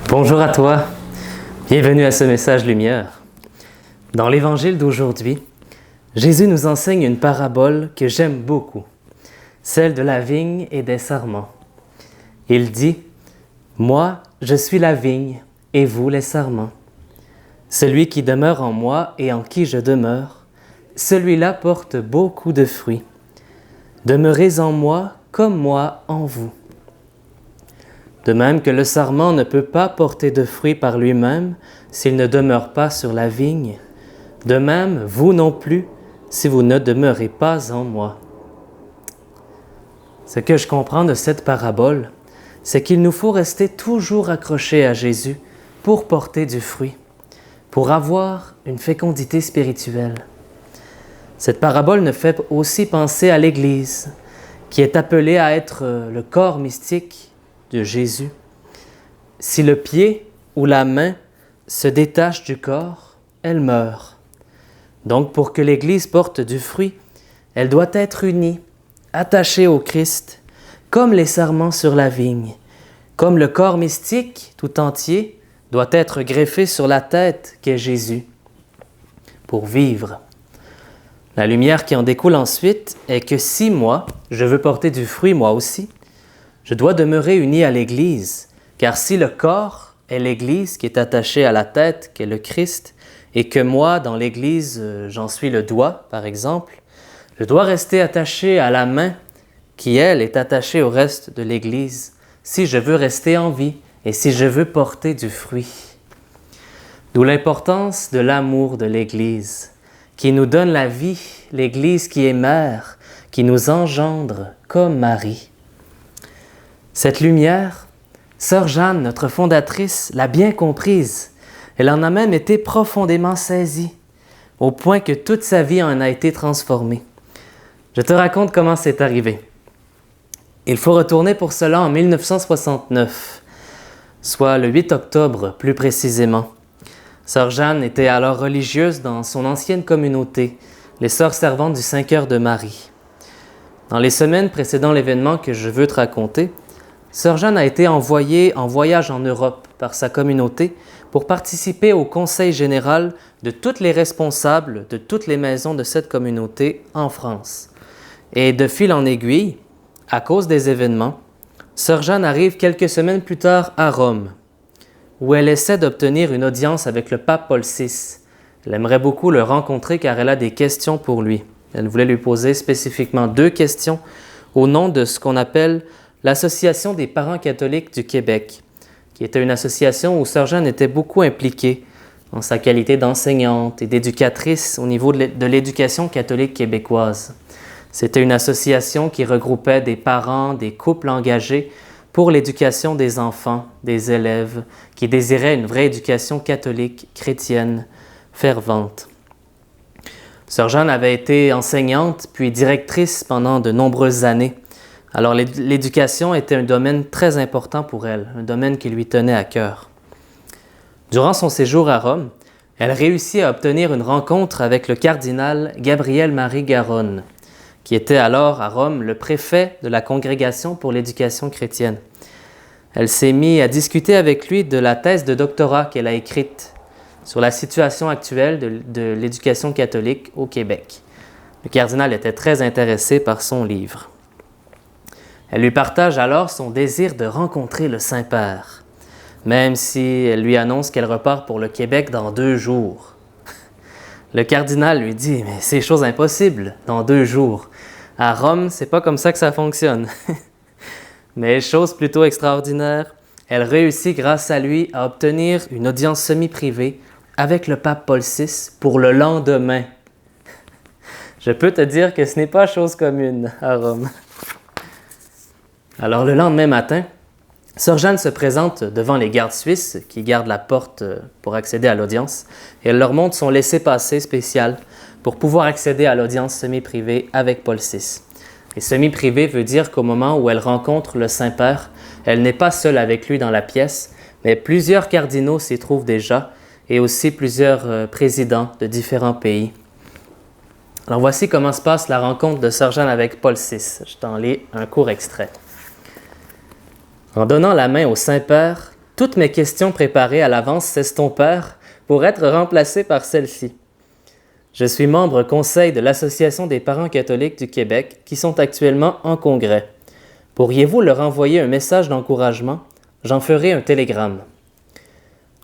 Bonjour à toi, bienvenue à ce message lumière. Dans l'évangile d'aujourd'hui, Jésus nous enseigne une parabole que j'aime beaucoup, celle de la vigne et des sarments. Il dit « Moi, je suis la vigne, et vous les sarments. Celui qui demeure en moi et en qui je demeure, celui-là porte beaucoup de fruits. Demeurez en moi comme moi en vous. » De même que le sarment ne peut pas porter de fruits par lui-même s'il ne demeure pas sur la vigne, de même, vous non plus, si vous ne demeurez pas en moi. Ce que je comprends de cette parabole, c'est qu'il nous faut rester toujours accrochés à Jésus pour porter du fruit, pour avoir une fécondité spirituelle. Cette parabole nous fait aussi penser à l'Église, qui est appelée à être le corps mystique de Jésus. Si le pied ou la main se détache du corps, elle meurt. Donc, pour que l'Église porte du fruit, elle doit être unie, attachée au Christ, comme les sarments sur la vigne, comme le corps mystique tout entier doit être greffé sur la tête qu'est Jésus, pour vivre. La lumière qui en découle ensuite est que si moi, je veux porter du fruit moi aussi, je dois demeurer uni à l'Église, car si le corps est l'Église qui est attachée à la tête, qui est le Christ, et que moi, dans l'Église, j'en suis le doigt, par exemple, je dois rester attaché à la main qui, elle, est attachée au reste de l'Église, si je veux rester en vie et si je veux porter du fruit. D'où l'importance de l'amour de l'Église, qui nous donne la vie, l'Église qui est mère, qui nous engendre comme Marie. Cette lumière, Sœur Jeanne, notre fondatrice, l'a bien comprise. Elle en a même été profondément saisie, au point que toute sa vie en a été transformée. Je te raconte comment c'est arrivé. Il faut retourner pour cela en 1969, soit le 8 octobre plus précisément. Sœur Jeanne était alors religieuse dans son ancienne communauté, les Sœurs servantes du Saint-Cœur de Marie. Dans les semaines précédant l'événement que je veux te raconter, Sœur Jeanne a été envoyée en voyage en Europe par sa communauté pour participer au conseil général de toutes les responsables de toutes les maisons de cette communauté en France. Et de fil en aiguille, à cause des événements, Sœur Jeanne arrive quelques semaines plus tard à Rome, où elle essaie d'obtenir une audience avec le pape Paul VI. Elle aimerait beaucoup le rencontrer car elle a des questions pour lui. Elle voulait lui poser spécifiquement 2 questions au nom de ce qu'on appelle l'Association des parents catholiques du Québec, qui était une association où Sœur Jeanne était beaucoup impliquée en sa qualité d'enseignante et d'éducatrice au niveau de l'éducation catholique québécoise. C'était une association qui regroupait des parents, des couples engagés pour l'éducation des enfants, des élèves, qui désiraient une vraie éducation catholique, chrétienne, fervente. Sœur Jeanne avait été enseignante puis directrice pendant de nombreuses années. Alors l'éducation était un domaine très important pour elle, un domaine qui lui tenait à cœur. Durant son séjour à Rome, elle réussit à obtenir une rencontre avec le cardinal Gabriel-Marie Garonne, qui était alors à Rome le préfet de la Congrégation pour l'éducation chrétienne. Elle s'est mise à discuter avec lui de la thèse de doctorat qu'elle a écrite sur la situation actuelle de l'éducation catholique au Québec. Le cardinal était très intéressé par son livre. Elle lui partage alors son désir de rencontrer le Saint-Père, même si elle lui annonce qu'elle repart pour le Québec dans 2 jours. Le cardinal lui dit « Mais c'est chose impossible, dans 2 jours. À Rome, c'est pas comme ça que ça fonctionne. » Mais chose plutôt extraordinaire, elle réussit grâce à lui à obtenir une audience semi-privée avec le pape Paul VI pour le lendemain. Je peux te dire que ce n'est pas chose commune à Rome. Alors le lendemain matin, Sœur Jeanne se présente devant les gardes suisses qui gardent la porte pour accéder à l'audience et elle leur montre son laissez-passer spécial pour pouvoir accéder à l'audience semi-privée avec Paul VI. Et semi-privée veut dire qu'au moment où elle rencontre le Saint-Père, elle n'est pas seule avec lui dans la pièce, mais plusieurs cardinaux s'y trouvent déjà et aussi plusieurs présidents de différents pays. Alors voici comment se passe la rencontre de Sœur Jeanne avec Paul VI. Je t'en lis un court extrait. En donnant la main au Saint-Père, toutes mes questions préparées à l'avance s'estompèrent pour être remplacées par celle-ci. Je suis membre conseil de l'Association des parents catholiques du Québec qui sont actuellement en congrès. Pourriez-vous leur envoyer un message d'encouragement? J'en ferai un télégramme.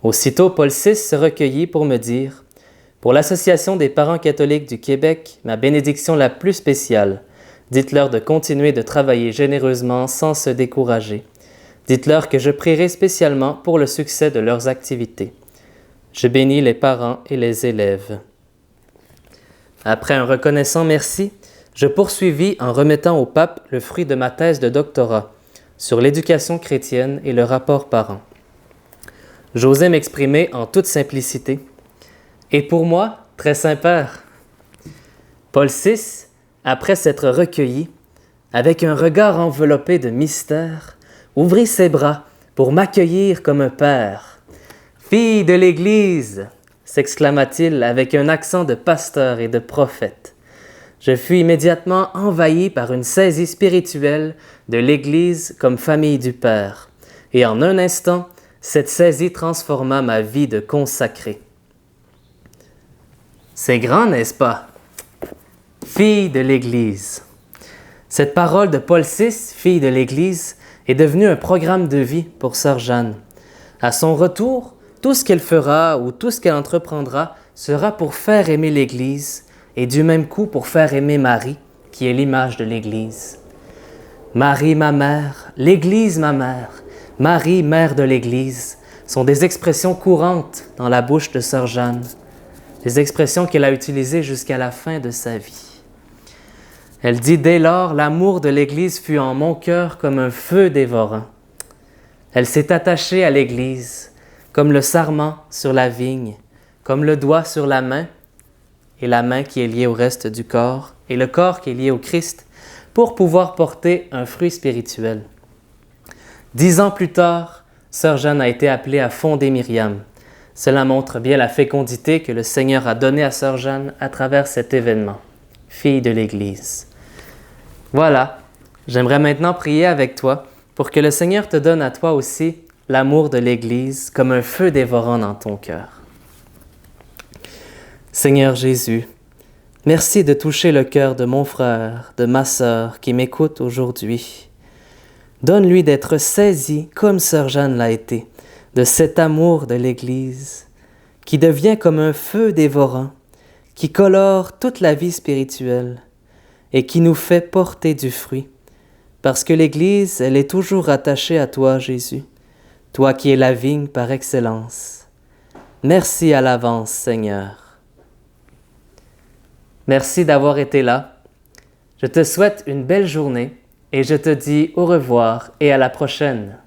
Aussitôt, Paul VI se recueillit pour me dire « Pour l'Association des parents catholiques du Québec, ma bénédiction la plus spéciale, dites-leur de continuer de travailler généreusement sans se décourager. Dites-leur que je prierai spécialement pour le succès de leurs activités. Je bénis les parents et les élèves. » Après un reconnaissant merci, je poursuivis en remettant au pape le fruit de ma thèse de doctorat sur l'éducation chrétienne et le rapport parent. J'osais m'exprimer en toute simplicité. Et pour moi, très Saint-Père. Paul VI, après s'être recueilli, avec un regard enveloppé de mystère, ouvrit ses bras pour m'accueillir comme un père. « Fille de l'Église !» s'exclama-t-il avec un accent de pasteur et de prophète. Je fus immédiatement envahi par une saisie spirituelle de l'Église comme famille du Père, et en un instant, cette saisie transforma ma vie de consacré. C'est grand, n'est-ce pas? Fille de l'Église. Cette parole de Paul VI, fille de l'Église, est devenue un programme de vie pour Sœur Jeanne. À son retour, tout ce qu'elle fera ou tout ce qu'elle entreprendra sera pour faire aimer l'Église et du même coup pour faire aimer Marie, qui est l'image de l'Église. Marie, ma mère, l'Église, ma mère, Marie, mère de l'Église, sont des expressions courantes dans la bouche de Sœur Jeanne, des expressions qu'elle a utilisées jusqu'à la fin de sa vie. Elle dit dès lors, l'amour de l'Église fut en mon cœur comme un feu dévorant. Elle s'est attachée à l'Église, comme le sarment sur la vigne, comme le doigt sur la main, et la main qui est liée au reste du corps, et le corps qui est lié au Christ, pour pouvoir porter un fruit spirituel. 10 ans plus tard, Sœur Jeanne a été appelée à fonder Myriam. Cela montre bien la fécondité que le Seigneur a donnée à Sœur Jeanne à travers cet événement, fille de l'Église. Voilà, j'aimerais maintenant prier avec toi pour que le Seigneur te donne à toi aussi l'amour de l'Église comme un feu dévorant dans ton cœur. Seigneur Jésus, merci de toucher le cœur de mon frère, de ma sœur qui m'écoute aujourd'hui. Donne-lui d'être saisi, comme Sœur Jeanne l'a été, de cet amour de l'Église qui devient comme un feu dévorant, qui colore toute la vie spirituelle et qui nous fait porter du fruit. Parce que l'Église, elle est toujours attachée à toi, Jésus, toi qui es la vigne par excellence. Merci à l'avance, Seigneur. Merci d'avoir été là. Je te souhaite une belle journée et je te dis au revoir et à la prochaine.